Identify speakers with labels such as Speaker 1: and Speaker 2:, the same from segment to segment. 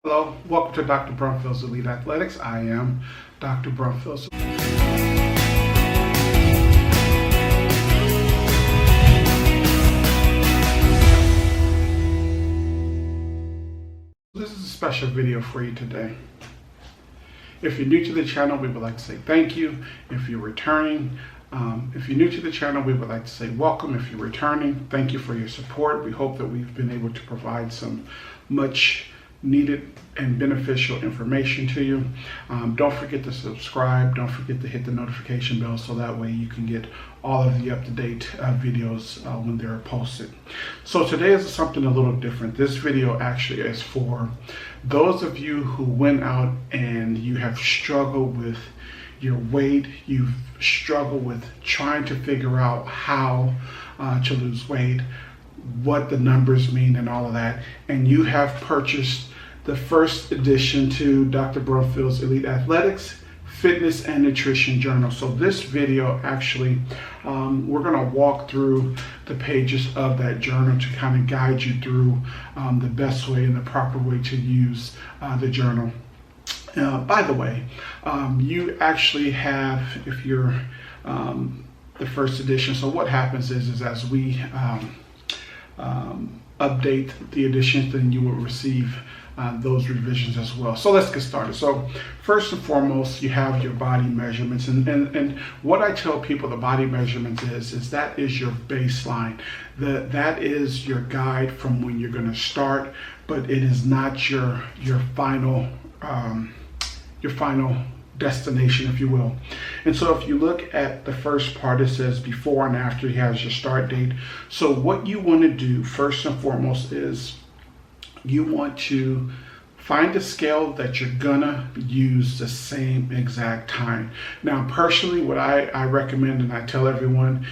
Speaker 1: Hello, welcome to Dr. Brumfield's Elite Athletics. I am Dr. Brumfield. This is a special video for you today. If you're new to the channel, we would like to say thank you. If you're returning, if you're new to the channel, we would like to say welcome. If you're returning, thank you for your support. We hope that we've been able to provide some much needed and beneficial information to you. Don't forget to subscribe. Don't forget to hit the notification bell so that way you can get all of the up-to-date videos when they're posted. So today is something a little different. This video actually is for those of you who went out and you have struggled with your weight, you've struggled with trying to figure out how to lose weight, what the numbers mean and all of that, and you have purchased the first edition to Dr. Brumfield's Elite Athletics Fitness and Nutrition Journal. So this video actually, we're going to walk through the pages of that journal to kind of guide you through the best way and the proper way to use the journal. By the way, you actually have, if you're the first edition, so what happens is as we update the editions, then you will receive those revisions as well. So let's get started. So first and foremost, you have your body measurements, and what I tell people the body measurements is that is your baseline. That is your guide from when you're going to start, but it is not your final destination, if you will. And so if you look at the first part, it says before and after. He has your start date. So what you want to do first and foremost is you want to find a scale that you're gonna use the same exact time. Now personally, what I recommend and I tell everyone,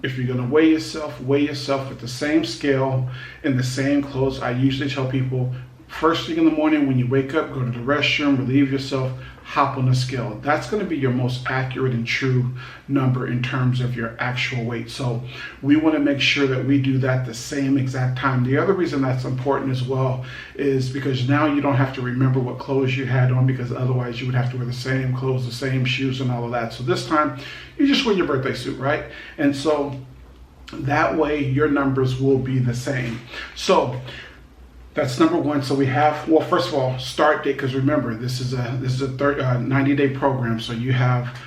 Speaker 1: if you're gonna weigh yourself with the same scale in the same clothes. I usually tell people first thing in the morning when you wake up, go to the restroom, relieve yourself, hop on the scale. That's going to be your most accurate and true number in terms of your actual weight. So we want to make sure that we do that the same exact time. The other reason that's important as well is because now you don't have to remember what clothes you had on, because otherwise you would have to wear the same clothes, the same shoes and all of that. So this time you just wear your birthday suit, right? And so that way your numbers will be the same. So that's number one. So we have, well, first of all, start date, because remember, this is a 90-day program. So you have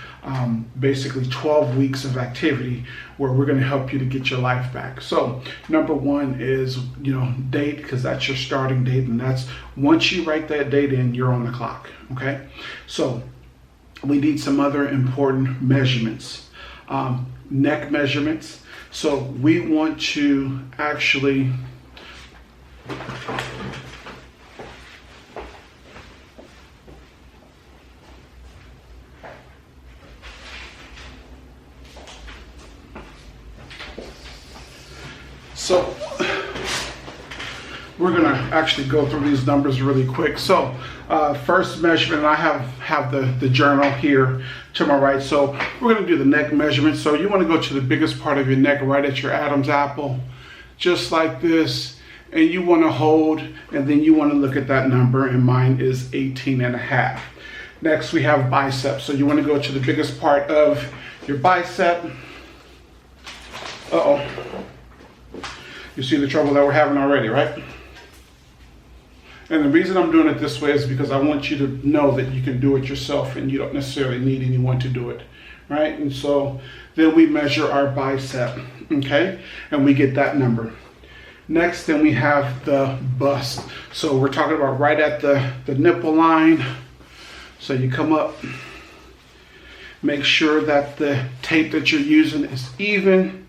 Speaker 1: basically 12 weeks of activity where we're going to help you to get your life back. So number one is, date, because that's your starting date. And that's once you write that date in, you're on the clock. Okay. So we need some other important measurements, neck measurements. So we want to actually so we're going to actually go through these numbers really quick. So first measurement, I have the journal here to my right. So we're going to do the neck measurement. So you want to go to the biggest part of your neck, right at your Adam's apple, just like this. And you want to hold, and then you want to look at that number, and mine is 18.5. Next we have biceps. So you want to go to the biggest part of your bicep. You see the trouble that we're having already, right? And the reason I'm doing it this way is because I want you to know that you can do it yourself and you don't necessarily need anyone to do it, right? And so then we measure our bicep, okay? And we get that number. Next, then we have the bust. So we're talking about right at the nipple line. So you come up, make sure that the tape that you're using is even.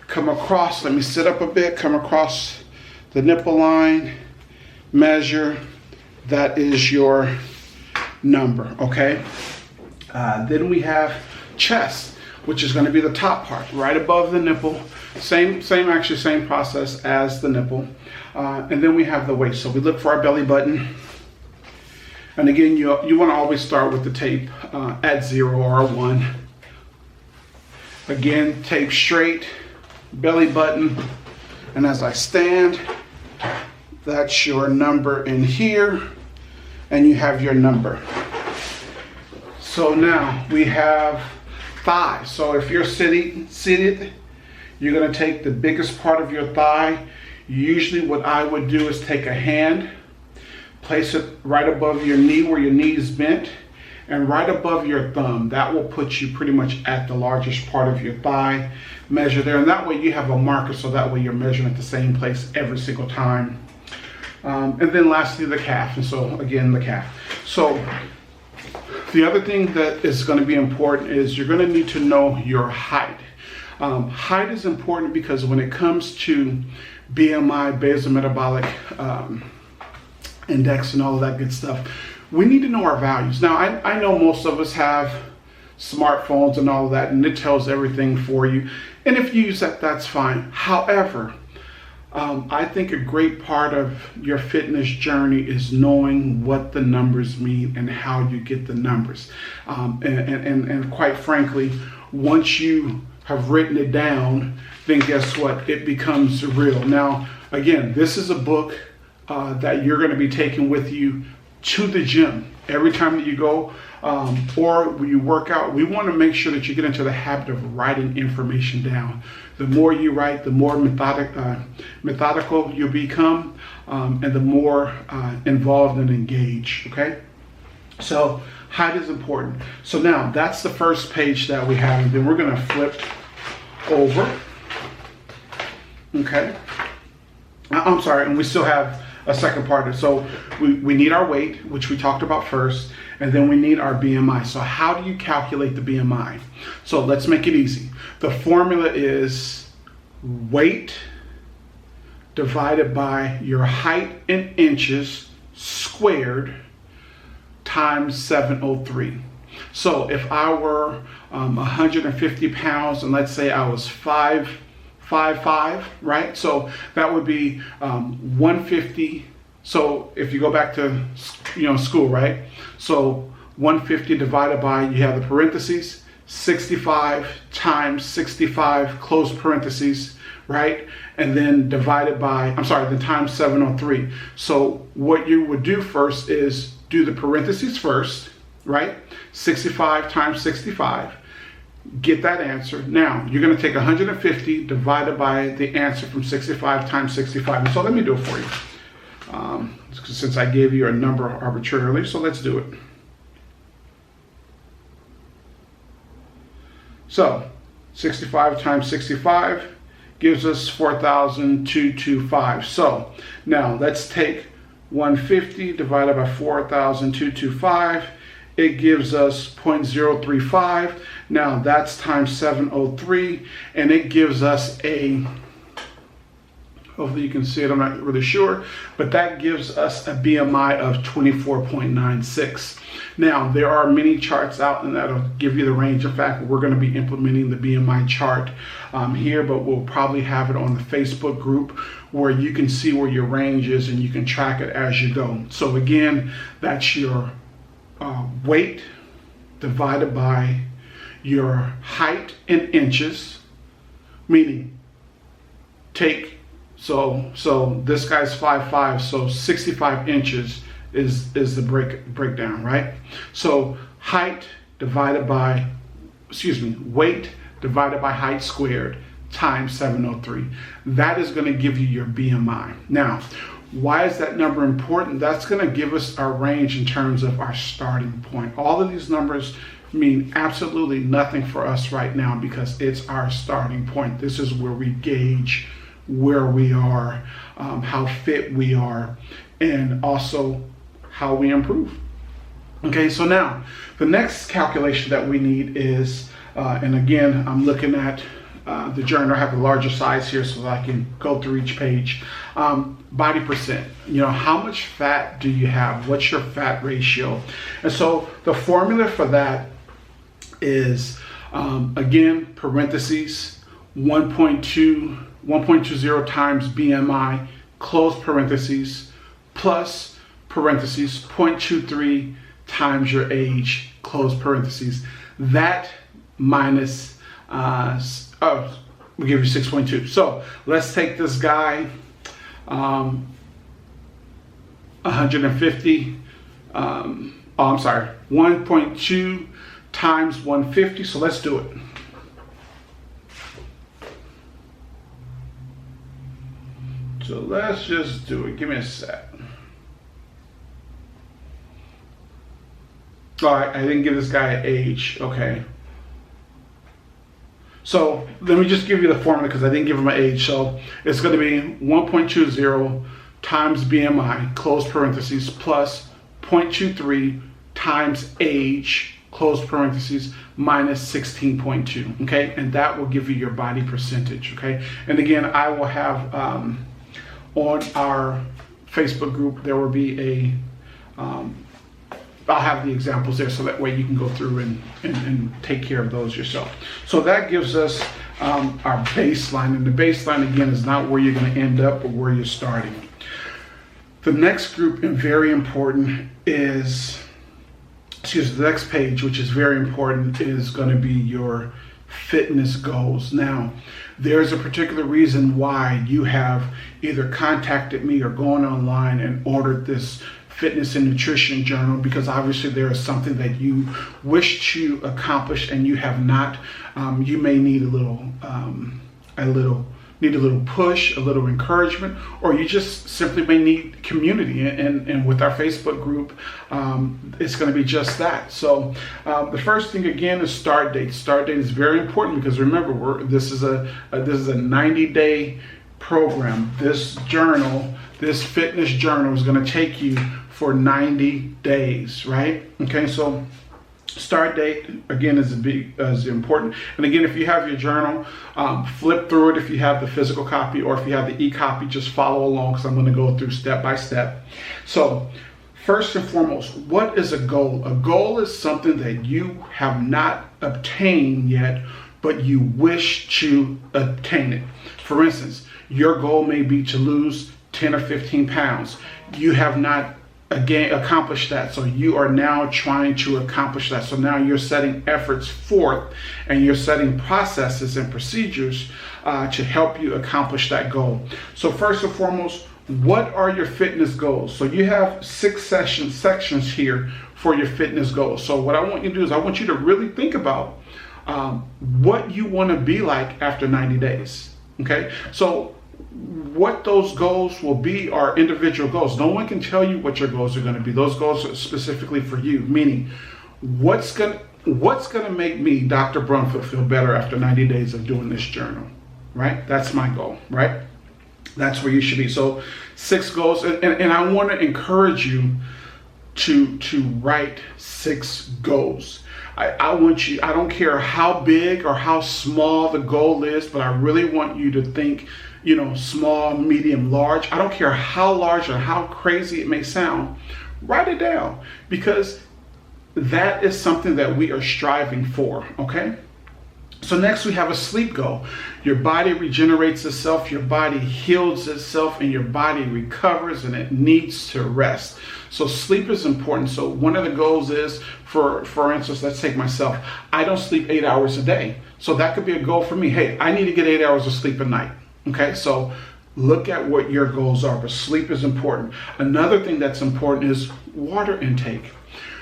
Speaker 1: Come across, let me sit up a bit, come across the nipple line, measure. That is your number, okay? Then we have chest, which is going to be the top part, right above the nipple. Same process as the nipple. And then we have the waist. So we look for our belly button. And again, you want to always start with the tape at 0 or 1. Again, tape straight, belly button. And as I stand, That's your number in here. and you have your number. So now we have thighs. So if you're seated, you're going to take the biggest part of your thigh. Usually what I would do is take a hand, place it right above your knee where your knee is bent, and right above your thumb. That will put you pretty much at the largest part of your thigh. Measure there, and that way you have a marker, so that way you're measuring at the same place every single time. And then lastly, the calf. And so again, the calf. So the other thing that is going to be important is you're going to need to know your height. Height is important because when it comes to BMI, basal metabolic index, and all of that good stuff, we need to know our values. Now, I know most of us have smartphones and all of that, and it tells everything for you. And if you use that, that's fine. However, I think a great part of your fitness journey is knowing what the numbers mean and how you get the numbers. And quite frankly, once you have written it down, then guess what? It becomes real. Now, again, this is a book that you're going to be taking with you to the gym every time that you go, or when you work out. We want to make sure that you get into the habit of writing information down. The more you write, the more methodical you become, and the more involved and engaged. Okay, so height is important. So now that's the first page that we have, and then we're going to flip over. Okay, I'm sorry, and we still have a second part. So we need our weight, which we talked about first, and then we need our BMI. So how do you calculate the BMI? So let's make it easy. The formula is weight divided by your height in inches squared times 703. So if I were 150 pounds, and let's say I was 5'5", right? So that would be 150. So if you go back to school, right? So 150 divided by, you have the parentheses, 65 times 65, close parentheses, right? And then divided by, then times 703. So what you would do first is do the parentheses first, right? 65 times 65. Get that answer. Now, you're going to take 150 divided by the answer from 65 times 65. And so let me do it for you, since I gave you a number arbitrarily. So let's do it. So 65 times 65 gives us 4,225. So now let's take 150 divided by 4,225. It gives us 0.035. Now that's times 703, and it gives us a, hopefully you can see it, I'm not really sure, but that gives us a BMI of 24.96. Now, there are many charts out, and that'll give you the range. In fact, we're going to be implementing the BMI chart here, but we'll probably have it on the Facebook group where you can see where your range is and you can track it as you go. So again, that's your weight divided by your height in inches, meaning so this guy's 5'5", so 65 inches is the breakdown, right? So height divided by, weight divided by height squared times 703. That is going to give you your BMI. Now, why is that number important? That's going to give us our range in terms of our starting point. All of these numbers mean absolutely nothing for us right now because it's our starting point. This is where we gauge where we are, how fit we are, and also how we improve. Okay, so now the next calculation that we need is, and again, I'm looking at the journal. I have a larger size here so that I can go through each page. Body percent, how much fat do you have? What's your fat ratio? And so the formula for that is, again, parentheses, 1.20 times BMI, close parentheses, plus parentheses, 0.23 times your age, close parentheses. That minus, we'll give you 6.2. So let's take this guy, 150 I'm sorry, 1.2 times 150. So let's do it. So let's just do it. Give me a sec. All right, I didn't give this guy an age. Okay. So let me just give you the formula because I didn't give him an age. So it's going to be 1.20 times BMI, close parentheses, plus 0.23 times age, close parentheses, minus 16.2. Okay, and that will give you your body percentage. Okay, and again, I will have on our Facebook group, there will be I'll have the examples there so that way you can go through and take care of those yourself. So that gives us our baseline, and the baseline again is not where you're going to end up, but where you're starting. The next group, and very important, is, the next page, which is very important, is going to be your fitness goals. Now, there's a particular reason why you have either contacted me or gone online and ordered this fitness and nutrition journal, because obviously there is something that you wish to accomplish and you have not. You may need a little push, a little encouragement, or you just simply may need community. And with our Facebook group, it's going to be just that. So the first thing again is start date. Start date is very important because remember, this is a 90-day program. This journal, this fitness journal, is going to take you for 90 days, right? Okay, so start date again is important. And again, if you have your journal, flip through it if you have the physical copy, or if you have the e-copy, just follow along because I'm going to go through step by step. So first and foremost, what is a goal? A goal is something that you have not obtained yet, but you wish to obtain it. For instance, your goal may be to lose 10 or 15 pounds. You have not again accomplished that, so you are now trying to accomplish that. So now you're setting efforts forth and you're setting processes and procedures to help you accomplish that goal. So first and foremost, what are your fitness goals? So you have 6 sections here for your fitness goals. So what I want you to do is I want you to really think about what you want to be like after 90 days. Okay, so what those goals will be are individual goals. No one can tell you what your goals are going to be. Those goals are specifically for you, meaning what's going to make me, Dr. Brumfield, feel better after 90 days of doing this journal, right? That's my goal, right? That's where you should be. So 6 goals, and I want to encourage you to write 6 goals. I want you, I don't care how big or how small the goal is, but I really want you to think, small, medium, large. I don't care how large or how crazy it may sound. Write it down, because that is something that we are striving for, okay? So next we have a sleep goal. Your body regenerates itself, your body heals itself, and your body recovers, and it needs to rest. So sleep is important. So one of the goals is, for instance, let's take myself. I don't sleep 8 hours a day. So that could be a goal for me. Hey, I need to get 8 hours of sleep a night. Okay, so look at what your goals are, but sleep is important. Another thing that's important is water intake.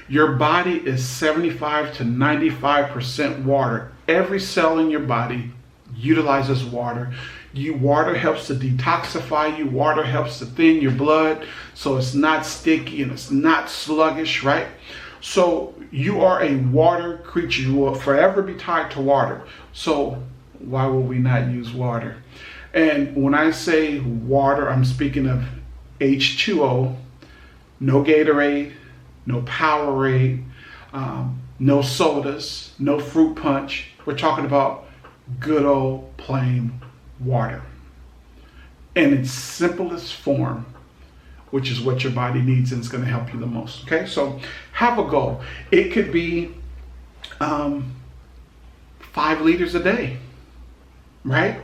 Speaker 1: Your body is 75 to 95% water. Every cell in your body utilizes water. Water helps to detoxify you. Water helps to thin your blood so it's not sticky and it's not sluggish, right? So you are a water creature. You will forever be tied to water. So why will we not use water? And when I say water, I'm speaking of H2O, no Gatorade, no Powerade, no sodas, no fruit punch. We're talking about good old plain water in its simplest form, which is what your body needs, and it's going to help you the most. Okay, so have a goal. It could be 5 liters a day, right?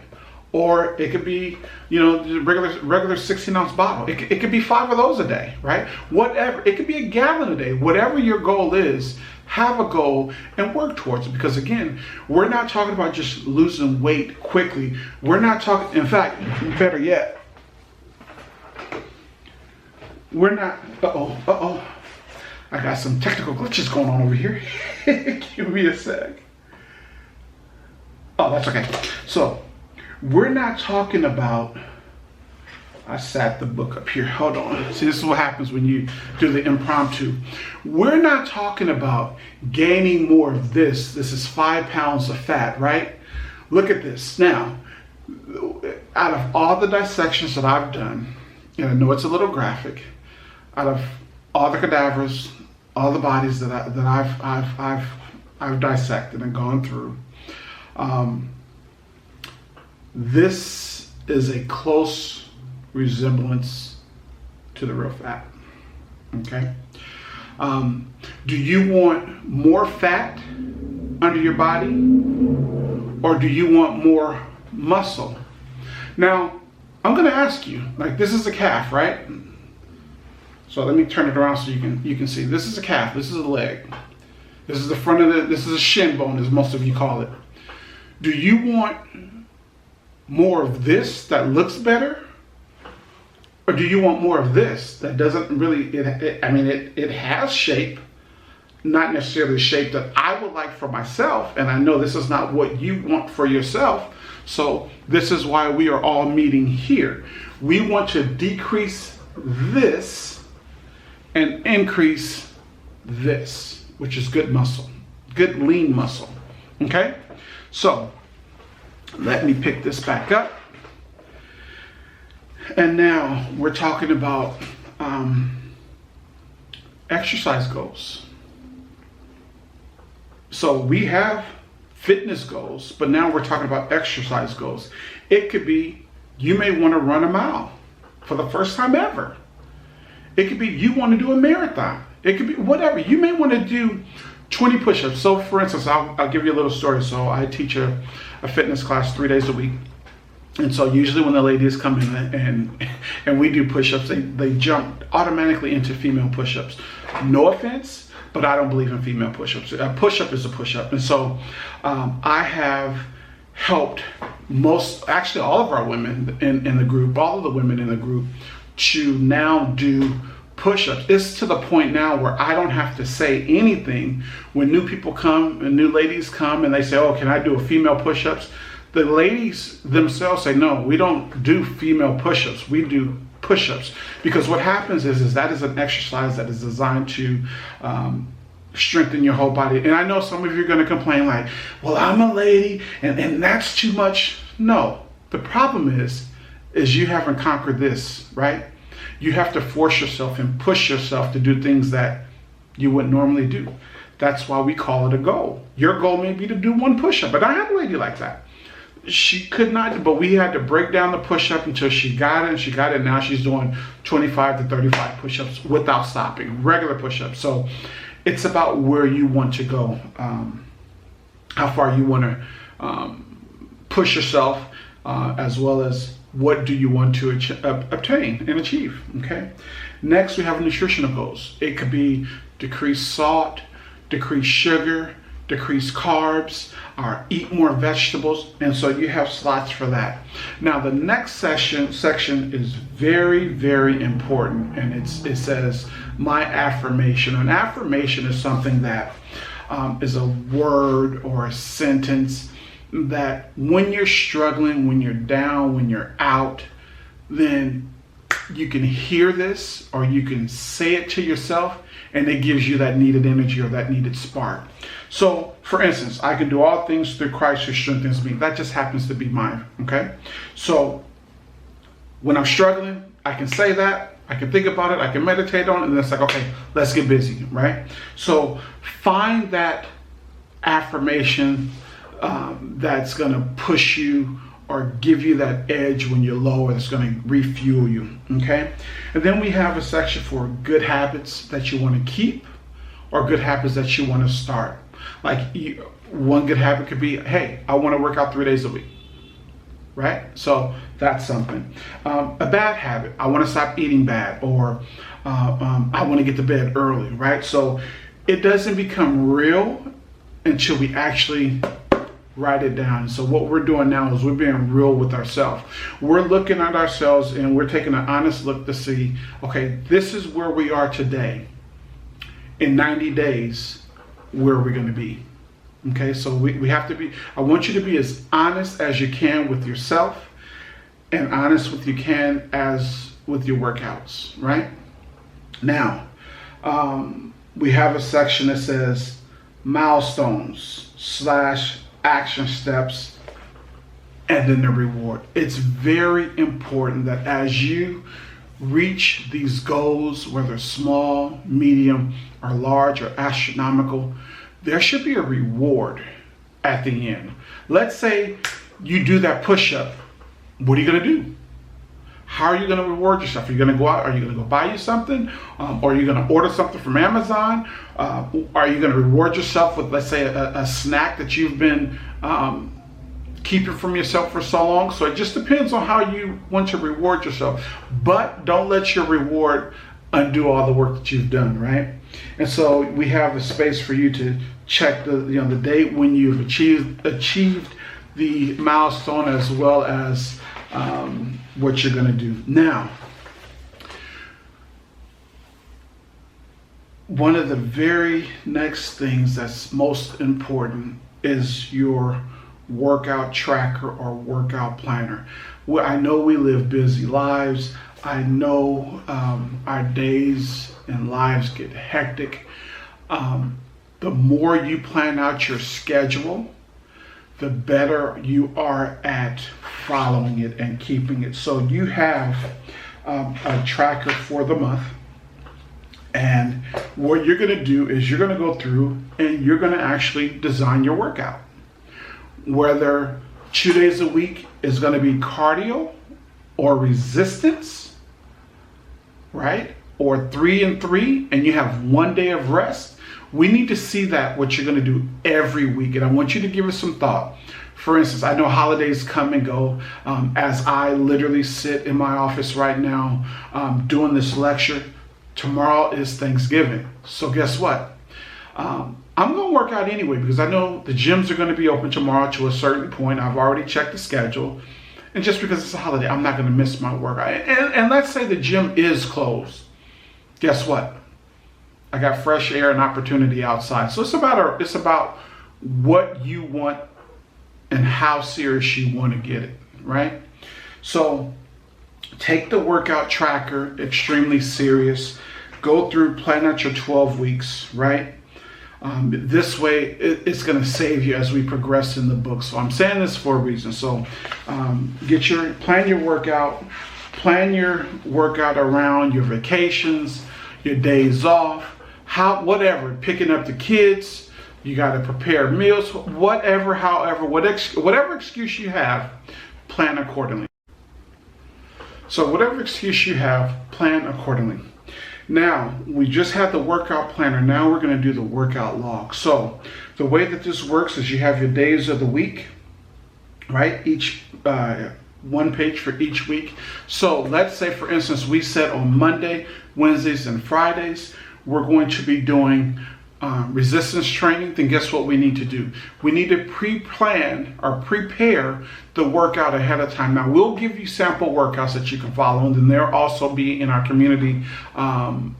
Speaker 1: Or it could be, the regular 16-ounce bottle. It could be 5 of those a day, right? Whatever. It could be a gallon a day. Whatever your goal is, have a goal and work towards it. Because again, we're not talking about just losing weight quickly. We're not talking, in fact, better yet, we're not, I got some technical glitches going on over here. Give me a sec. Oh, that's okay. So we're not talking about, I sat the book up here. Hold on. See, this is what happens when you do the impromptu. We're not talking about gaining more of this. This is 5 pounds of fat, right? Look at this. Now, out of all the dissections that I've done, and I know it's a little graphic, out of all the cadavers, all the bodies that I've dissected and gone through, this is a close resemblance to the real fat. Okay. Do you want more fat under your body, or do you want more muscle? Now, I'm going to ask you, like, this is a calf, right? So let me turn it around so you can see. This is a calf. This is a leg. This is the front of this is a shin bone, as most of you call it. Do you want more of this that looks better, or do you want more of this that doesn't really? It has shape, not necessarily the shape that I would like for myself, and I know this is not what you want for yourself. So this is why we are all meeting here. We want to decrease this and increase this, which is good muscle, good lean muscle. Okay, so let me pick this back up. And now we're talking about exercise goals. So we have fitness goals, but now we're talking about exercise goals. It could be you may want to run a mile for the first time ever. It could be you want to do a marathon. It could be whatever. You may want to do 20 push-ups. So for instance, I'll give you a little story. So I teach a fitness class 3 days a week. And so usually when the ladies come in and we do push-ups, they jump automatically into female push-ups. No offense, but I don't believe in female push-ups. A push-up is a push-up. And so I have helped actually all of our women in the group, all of the women in the group, to now do push-ups. It's to the point now where I don't have to say anything. When new people come and new ladies come and they say, oh, can I do a female push-ups? The ladies themselves say, no, we don't do female push-ups. We do push-ups. Because what happens is that is an exercise that is designed to strengthen your whole body. And I know some of you are going to complain like, well, I'm a lady and that's too much. No, the problem is you haven't conquered this, right? You have to force yourself and push yourself to do things that you wouldn't normally do. That's why we call it a goal. Your goal may be to do 1 push-up, but I have a lady like that. She could not, but we had to break down the push-up until she got it, and she got it. Now she's doing 25 to 35 push-ups without stopping, regular push-ups. So it's about where you want to go, how far you want to push yourself, as well as what do you want to obtain and achieve, okay? Next, we have nutritional goals. It could be decrease salt, decrease sugar, decrease carbs, or eat more vegetables, and so you have slots for that. Now, the next section is very, very important, and it says, my affirmation. An affirmation is something that is a word or a sentence that when you're struggling, when you're down, when you're out, then you can hear this or you can say it to yourself, and it gives you that needed energy or that needed spark. So for instance, I can do all things through Christ who strengthens me. That just happens to be mine, okay? So when I'm struggling, I can say that, I can think about it, I can meditate on it, and then it's like, okay, let's get busy, right? So find that affirmation that's going to push you or give you that edge when you're low, or that's going to refuel you, okay? And then we have a section for good habits that you want to keep or good habits that you want to start. Like one good habit could be, hey, I want to work out 3 days a week, right? So that's something. A bad habit, I want to stop eating bad, or I want to get to bed early, right? So it doesn't become real until we actually write it down. So what we're doing now is we're being real with ourselves. We're looking at ourselves and we're taking an honest look to see, okay, this is where we are today. in 90 days, where are we going to be? Okay, so we have to be, I want you to be as honest as you can with yourself and honest with you can as with your workouts, right? Now, we have a section that says milestones / action steps and then the reward. It's very important that as you reach these goals, whether small, medium, or large, or astronomical, there should be a reward at the end. Let's say you do that push-up. What are you going to do? How are you going to reward yourself? Are you going to go out? Are you going to go buy you something? Or are you going to order something from Amazon? Are you going to reward yourself with, let's say, a snack that you've been keeping from yourself for so long? So it just depends on how you want to reward yourself. But don't let your reward undo all the work that you've done, right? And so we have a space for you to check the date when you've achieved the milestone, as well as what you're going to do. Now, one of the very next things that's most important is your workout tracker or workout planner. Well, I know we live busy lives. I know our days and lives get hectic. The more you plan out your schedule, the better you are at following it and keeping it. So you have a tracker for the month. And what you're going to do is you're going to go through and you're going to actually design your workout. Whether 2 days a week is going to be cardio or resistance, right? Or 3 and 3, and you have 1 day of rest. We need to see that what you're going to do every week. And I want you to give it some thought. For instance, I know holidays come and go. As I literally sit in my office right now doing this lecture, tomorrow is Thanksgiving. So guess what? I'm going to work out anyway, because I know the gyms are going to be open tomorrow to a certain point. I've already checked the schedule. And just because it's a holiday, I'm not going to miss my workout. And let's say the gym is closed. Guess what? I got fresh air and opportunity outside. So it's about what you want and how serious you want to get it, right? So take the workout tracker extremely serious. Go through, plan out your 12 weeks, right? This way, it's going to save you as we progress in the book. So I'm saying this for a reason. So plan your workout around your vacations, your days off, whatever, picking up the kids, you got to prepare meals, whatever excuse you have, plan accordingly. So whatever excuse you have, plan accordingly. Now, we just had the workout planner. Now we're going to do the workout log. So the way that this works is you have your days of the week, right? Each one page for each week. So let's say, for instance, we said on Monday, Wednesdays, and Fridays, we're going to be doing resistance training. Then guess what we need to do? We need to pre-plan or prepare the workout ahead of time. Now, we'll give you sample workouts that you can follow, and then there'll also be in our community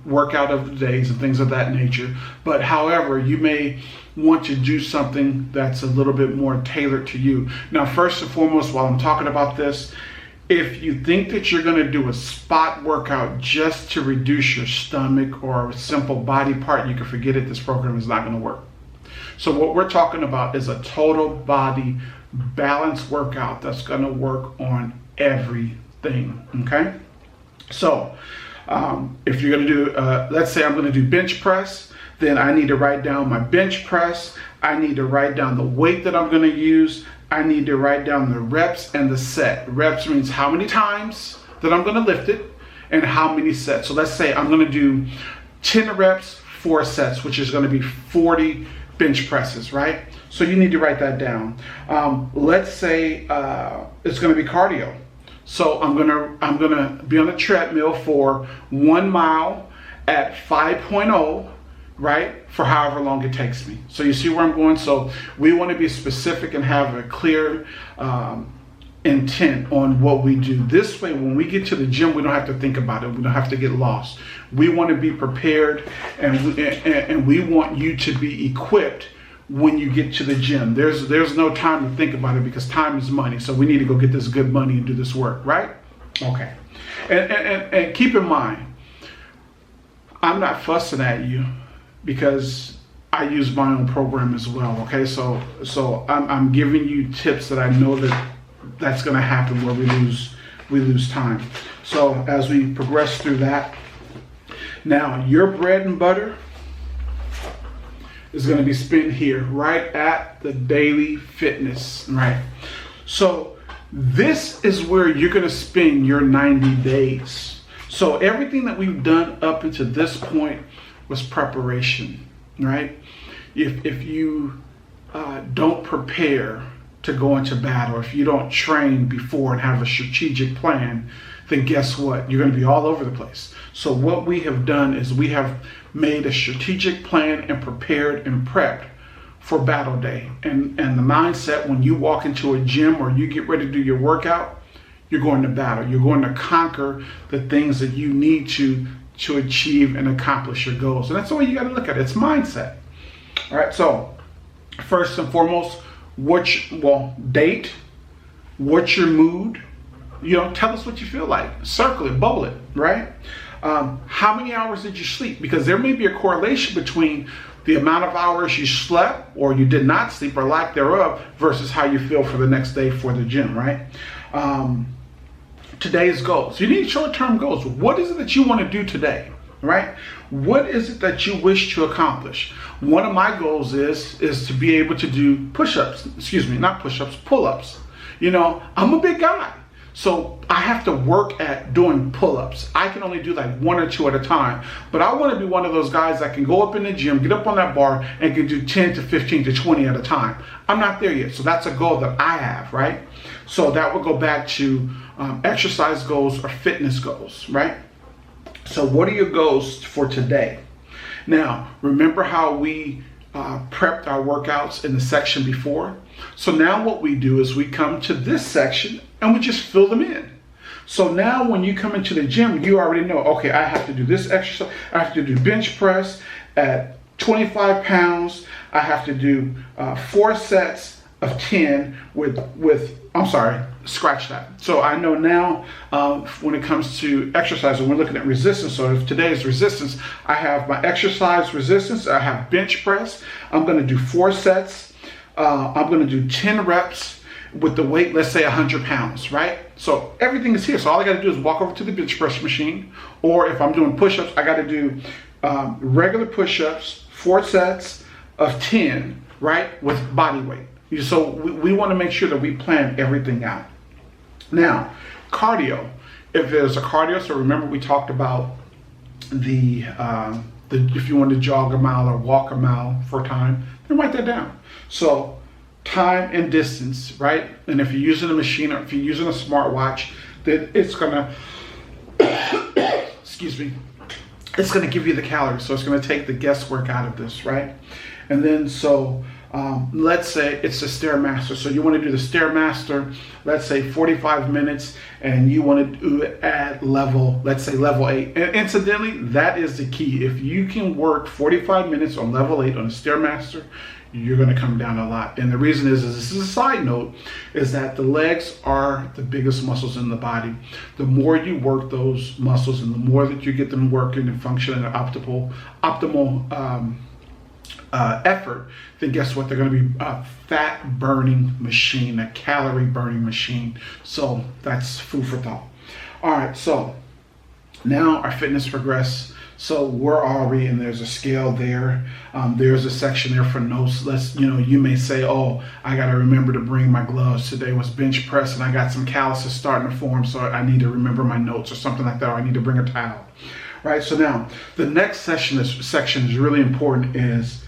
Speaker 1: workout of the days and things of that nature. But however, you may want to do something that's a little bit more tailored to you. Now, first and foremost, while I'm talking about this, if you think that you're going to do a spot workout just to reduce your stomach or a simple body part, you can forget it. This program is not going to work. So what we're talking about is a total body balance workout that's going to work on everything, okay? So if you're going to do, let's say I'm going to do bench press, then I need to write down my bench press. I need to write down the weight that I'm going to use. I need to write down the reps and the set. Reps means how many times that I'm going to lift it and how many sets. So let's say I'm going to do 10 reps, 4 sets, which is going to be 40 bench presses, right? So you need to write that down. Let's say it's going to be cardio. So I'm gonna be on a treadmill for 1 mile at 5.0, right? For however long it takes me. So you see where I'm going? So we want to be specific and have a clear intent on what we do. This way, when we get to the gym, we don't have to think about it. We don't have to get lost. We want to be prepared, and we want you to be equipped when you get to the gym. There's no time to think about it, because time is money. So we need to go get this good money and do this work, right? Okay. And keep in mind, I'm not fussing at you because I use my own program as well. Okay, so I'm giving you tips that I know that's going to happen where we lose time. So as we progress through that, now your bread and butter is going to be spent here, right at the daily fitness, right? So this is where you're going to spend your 90 days. So everything that we've done up until this point was preparation, right? If you don't prepare to go into battle, if you don't train before and have a strategic plan, then guess what? You're going to be all over the place. So what we have done is we have made a strategic plan and prepared and prepped for battle day. And the mindset, when you walk into a gym or you get ready to do your workout, you're going to battle. You're going to conquer the things that you need to achieve and accomplish your goals. And that's the way you got to look at it. It's mindset. All right. So first and foremost, date. What's your mood? Tell us what you feel like. Circle it, bubble it, right? How many hours did you sleep? Because there may be a correlation between the amount of hours you slept or you did not sleep or lack thereof versus how you feel for the next day for the gym, right? Today's goals. You need short-term goals. What is it that you want to do today, right? What is it that you wish to accomplish? One of my goals is to be able to do push-ups. Not push-ups, pull-ups. I'm a big guy. So I have to work at doing pull-ups. I can only do like 1 or 2 at a time. But I want to be one of those guys that can go up in the gym, get up on that bar, and can do 10 to 15 to 20 at a time. I'm not there yet. So that's a goal that I have, right? So that would go back to exercise goals or fitness goals, right? So what are your goals for today? Now, remember how we prepped our workouts in the section before? So now what we do is we come to this section and we just fill them in. So now when you come into the gym, you already know, okay, I have to do this exercise. I have to do bench press at 25 pounds. I have to do 4 sets of 10 scratch that. So I know now when it comes to exercise, and we're looking at resistance. So if today is resistance, I have my exercise resistance. I have bench press. I'm going to do 4 sets. I'm going to do 10 reps with the weight, let's say 100 pounds, right? So everything is here. So all I got to do is walk over to the bench press machine, or if I'm doing push-ups, I got to do regular push-ups, 4 sets of 10, right, with body weight. So we want to make sure that we plan everything out. Now, cardio. If there's a cardio, so remember we talked about the if you want to jog a mile or walk a mile for time, then write that down. So time and distance, right? And if you're using a machine or if you're using a smartwatch, then it's gonna it's gonna give you the calories. So it's gonna take the guesswork out of this, right? And then let's say it's a Stairmaster. So you want to do the Stairmaster, let's say 45 minutes, and you want to do it at level, let's say level 8. And incidentally, that is the key. If you can work 45 minutes on level 8 on a Stairmaster, you're going to come down a lot. And the reason is this is a side note, is that the legs are the biggest muscles in the body. The more you work those muscles and the more that you get them working and functioning at optimal effort, then guess what? They're going to be a fat burning machine, a calorie burning machine. So that's food for thought. All right, so now our fitness progress. So we're already, and there's a scale there. There's a section there for notes. You may say, oh, I got to remember to bring my gloves. Today was bench press and I got some calluses starting to form, so I need to remember my notes or something like that, or I need to bring a towel. Right, so now the next section is really important, is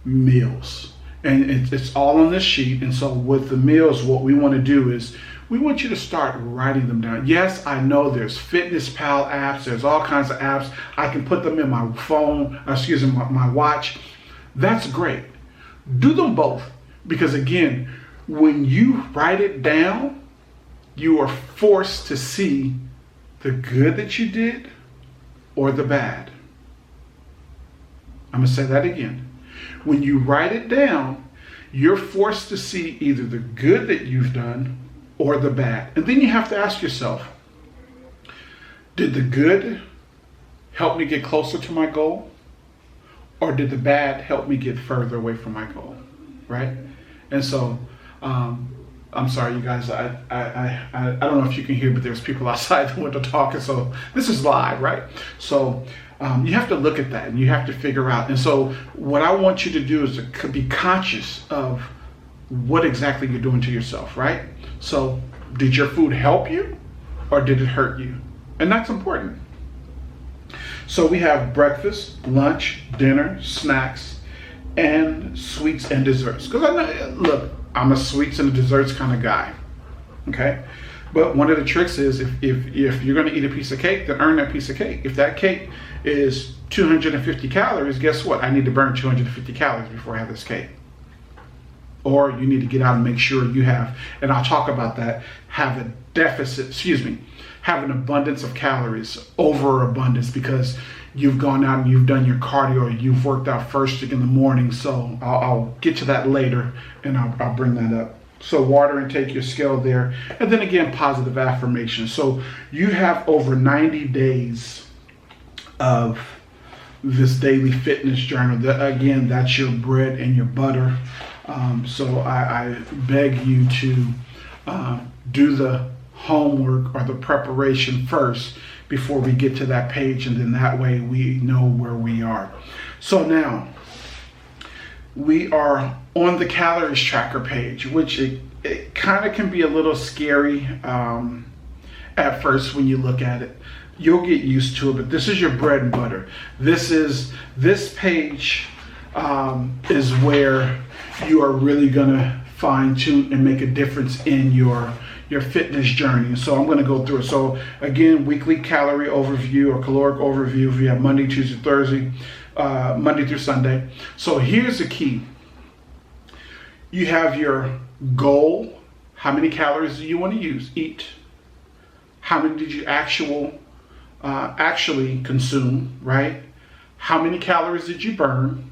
Speaker 1: meals. And it's all on this sheet. And so with the meals, what we want to do is we want you to start writing them down. Yes, I know there's Fitness Pal apps. There's all kinds of apps. I can put them in my phone, my watch. That's great. Do them both. Because again, when you write it down, you are forced to see the good that you did or the bad. I'm going to say that again. When you write it down, you're forced to see either the good that you've done or the bad. And then you have to ask yourself, did the good help me get closer to my goal? Or did the bad help me get further away from my goal? Right? And so, I'm sorry, you guys, I don't know if you can hear, but there's people outside the window talking. So this is live, right? So you have to look at that and you have to figure out. And so what I want you to do is to be conscious of what exactly you're doing to yourself, right? So did your food help you or did it hurt you? And that's important. So we have breakfast, lunch, dinner, snacks, and sweets and desserts. Because I know, look, I'm a sweets and desserts kind of guy, okay? But one of the tricks is if you're gonna eat a piece of cake, then earn that piece of cake. If that cake is 250 calories, guess what? I need to burn 250 calories before I have this cake. Or you need to get out and make sure you have, and I'll talk about that, have a deficit, have an abundance of calories, overabundance, because you've gone out and you've done your cardio, you've worked out first thing in the morning. So I'll get to that later and I'll bring that up. So water intake, your scale there. And then again, positive affirmation. So you have over 90 days of this daily fitness journal. Again, that's your bread and your butter. So I beg you to do the homework or the preparation first before we get to that page, and then that way we know where we are. So now we are on the calories tracker page, which it kind of can be a little scary at first when you look at it. You'll get used to it, but this is your bread and butter. This page is where you are really gonna fine tune and make a difference in your fitness journey. So I'm going to go through it. So again, weekly calorie overview or caloric overview. We have Monday, Tuesday, Thursday, Monday through Sunday. So here's the key. You have your goal. How many calories do you want to eat? How many did you actually consume, right? How many calories did you burn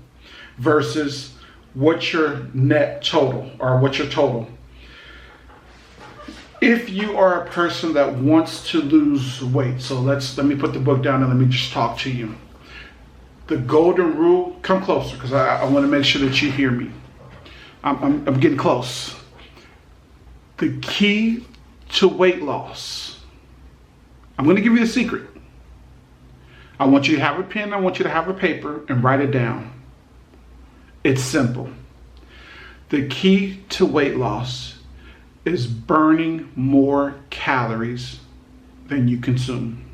Speaker 1: versus what's your net total or what's your total? If you are a person that wants to lose weight, so let me put the book down and let me just talk to you. The golden rule, come closer because I want to make sure that you hear me. I'm getting close. The key to weight loss, I'm going to give you the secret. I want you to have a pen, I want you to have a paper and write it down. It's simple. The key to weight loss is burning more calories than you consume.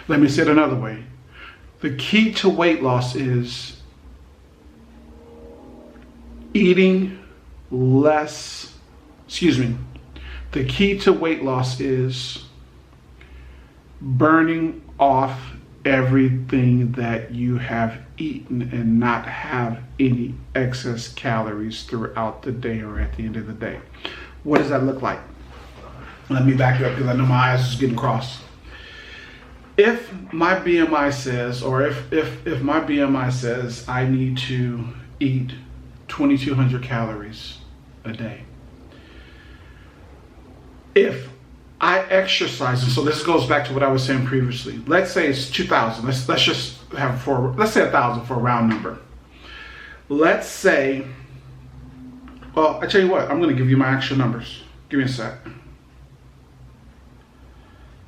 Speaker 1: Let me say it another way. The key to weight loss is eating less, the key to weight loss is burning off everything that you have eaten and not have any excess calories throughout the day or at the end of the day. What does that look like? Let me back up because I know my eyes is getting crossed. If my BMI says, or if my BMI says I need to eat 2,200 calories a day, if I exercise, and so this goes back to what I was saying previously. Let's say it's 2,000. Let's just have let's say 1,000 for a round number. Let's say, well, I tell you what, I'm going to give you my actual numbers. Give me a sec.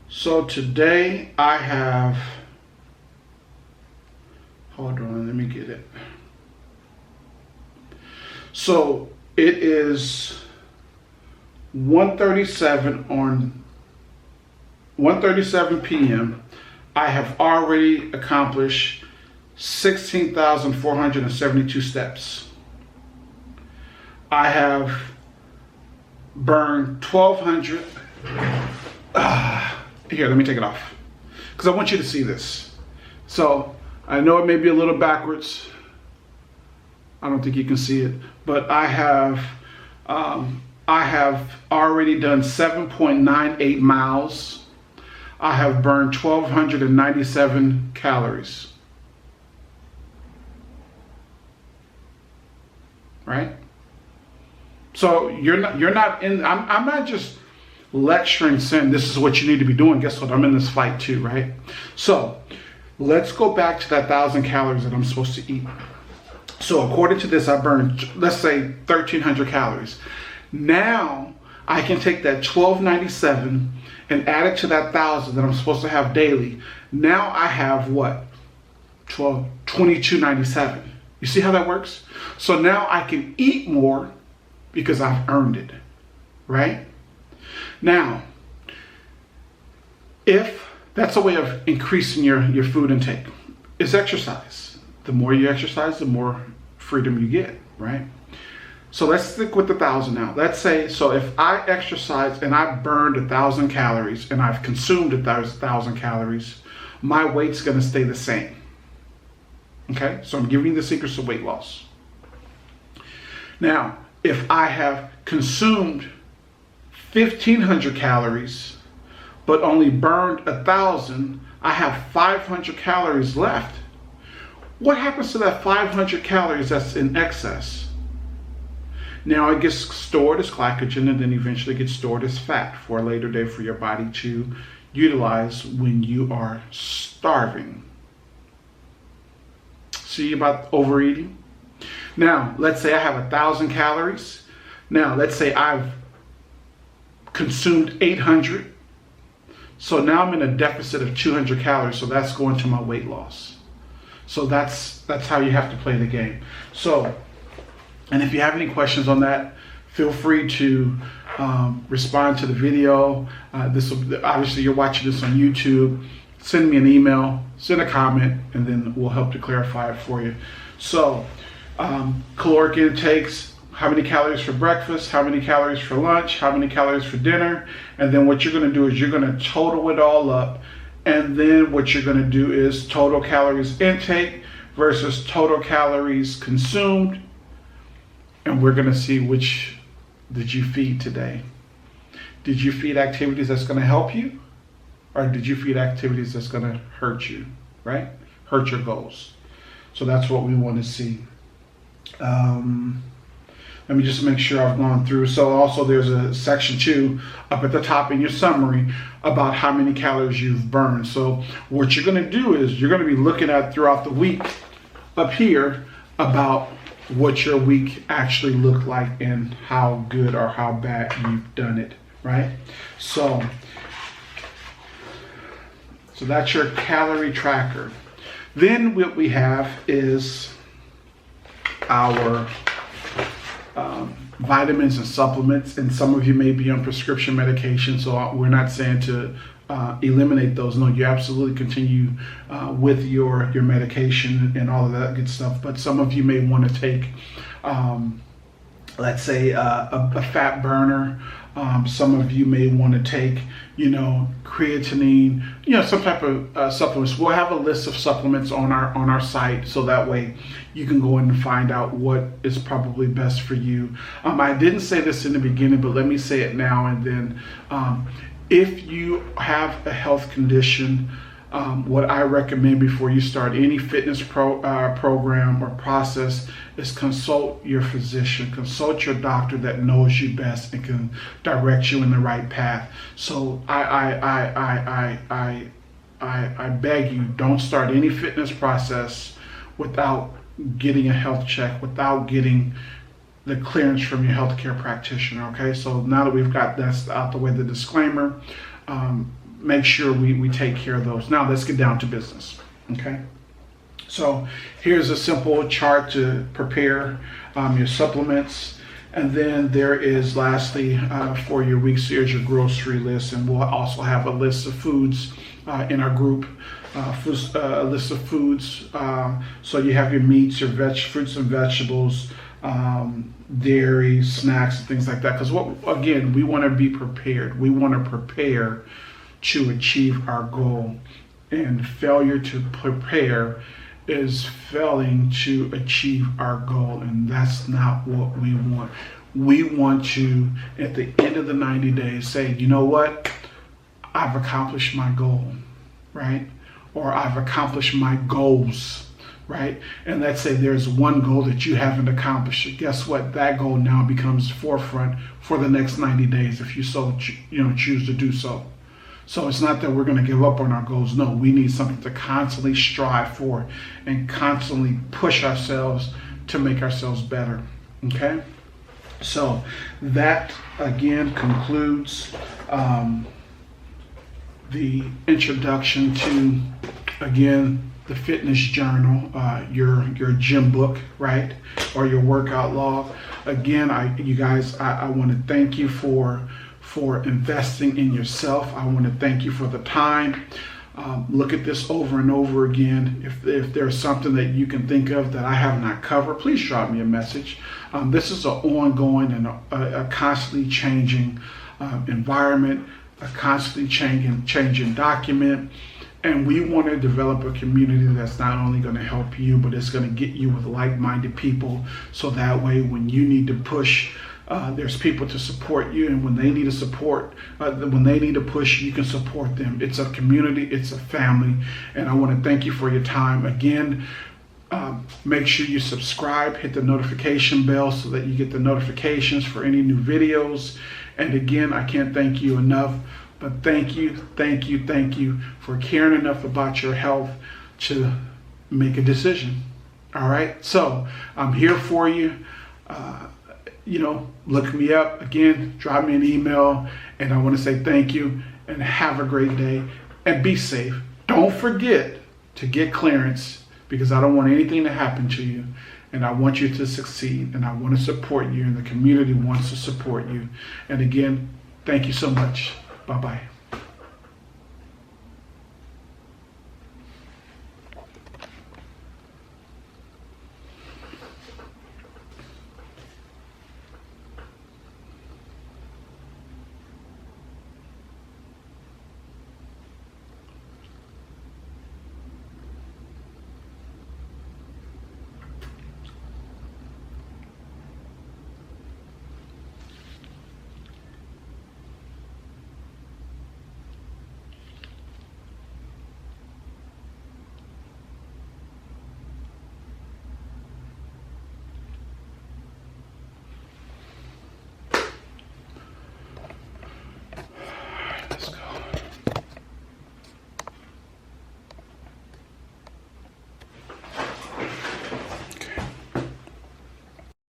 Speaker 1: So today I have, hold on, let me get it. So it is 1:37 p.m. I have already accomplished 16,472 steps. I have burned 1,200. Here, let me take it off because I want you to see this. So I know it may be a little backwards. I don't think you can see it, but I have I have already done 7.98 miles. I have burned 1,297 calories. Right? So you're not in, I'm not just lecturing saying this is what you need to be doing. Guess what? I'm in this fight too, right? So let's go back to that 1,000 calories that I'm supposed to eat. So according to this, I burned, let's say 1,300 calories. Now I can take that 1,297 and add it to that 1,000 that I'm supposed to have daily. Now I have what? 2,297. You see how that works? So now I can eat more because I've earned it, right? Now, if that's a way of increasing your food intake, is exercise. The more you exercise, the more freedom you get, right? So let's stick with the 1,000 now. Let's say, so if I exercise and I burned 1,000 calories and I've consumed 1,000 calories, my weight's gonna stay the same. Okay, so I'm giving you the secrets of weight loss. Now, if I have consumed 1,500 calories, but only burned 1,000, I have 500 calories left. What happens to that 500 calories that's in excess? Now it gets stored as glycogen and then eventually gets stored as fat for a later day for your body to utilize when you are starving. See about overeating? Now, let's say I have 1,000 calories. Now, let's say I've consumed 800. So now I'm in a deficit of 200 calories. So that's going to my weight loss. So that's how you have to play the game. So, and if you have any questions on that, feel free to respond to the video. Obviously you're watching this on YouTube. Send me an email, send a comment, and then we'll help to clarify it for you. So, caloric intakes, how many calories for breakfast, how many calories for lunch, how many calories for dinner, and then what you're going to do is you're going to total it all up, and then what you're going to do is total calories intake versus total calories consumed, and we're going to see which did you feed today. Did you feed activities that's going to help you? Or did you feed activities that's going to hurt you, right? Hurt your goals. So that's what we want to see. Let me just make sure I've gone through. So also there's a section 2 up at the top in your summary about how many calories you've burned. So what you're going to do is you're going to be looking at throughout the week up here about what your week actually looked like and how good or how bad you've done it, right? So that's your calorie tracker. Then what we have is our vitamins and supplements, and some of you may be on prescription medication, so we're not saying to eliminate those. No, you absolutely continue with your medication and all of that good stuff, but some of you may want to take let's say a fat burner. Some of you may want to take, creatinine, some type of supplements. We'll have a list of supplements on our site, so that way you can go in and find out what is probably best for you. I didn't say this in the beginning, but let me say it now and then. If you have a health condition, what I recommend before you start any fitness program or process is consult your physician, consult your doctor that knows you best and can direct you in the right path. So I beg you, don't start any fitness process without getting a health check, without getting the clearance from your healthcare practitioner. Okay, so now that we've got that out the way, the disclaimer, make sure we take care of those. Now let's get down to business. Okay, so here's a simple chart to prepare your supplements, and then there is lastly for your weeks, here's your grocery list, and we'll also have a list of foods in our group. A list of foods, so you have your meats, your fruits and vegetables, dairy, snacks, and things like that. Because we want to be prepared. We want to prepare to achieve our goal, and failure to prepare is failing to achieve our goal, and that's not what we want. we want to, at the end of the 90 days, say, you know what? I've accomplished my goal, right? Or I've accomplished my goals, right? And let's say there's one goal that you haven't accomplished. Guess what? That goal now becomes forefront for the next 90 days if you so choose to do so. So it's not that we're going to give up on our goals. No, we need something to constantly strive for and constantly push ourselves to make ourselves better. Okay? So that again concludes the introduction to, again, the fitness journal, your gym book, right, or your workout log. Again, you guys, I want to thank you for investing in yourself. I want to thank you for the time. Look at this over and over again. If there's something that you can think of that I have not covered, please drop me a message. This is an ongoing and a constantly changing environment, a constantly changing document. And we want to develop a community that's not only going to help you, but it's going to get you with like-minded people. So that way, when you need to push, there's people to support you. And when they need to support, when they need to push, you can support them. It's a community. It's a family. And I want to thank you for your time. Again, make sure you subscribe, hit the notification bell so that you get the notifications for any new videos. And again, I can't thank you enough. But thank you for caring enough about your health to make a decision. All right. So I'm here for you. Look me up again, drop me an email. And I want to say thank you and have a great day and be safe. Don't forget to get clearance because I don't want anything to happen to you. And I want you to succeed. And I want to support you. And the community wants to support you. And again, thank you so much. Bye-bye.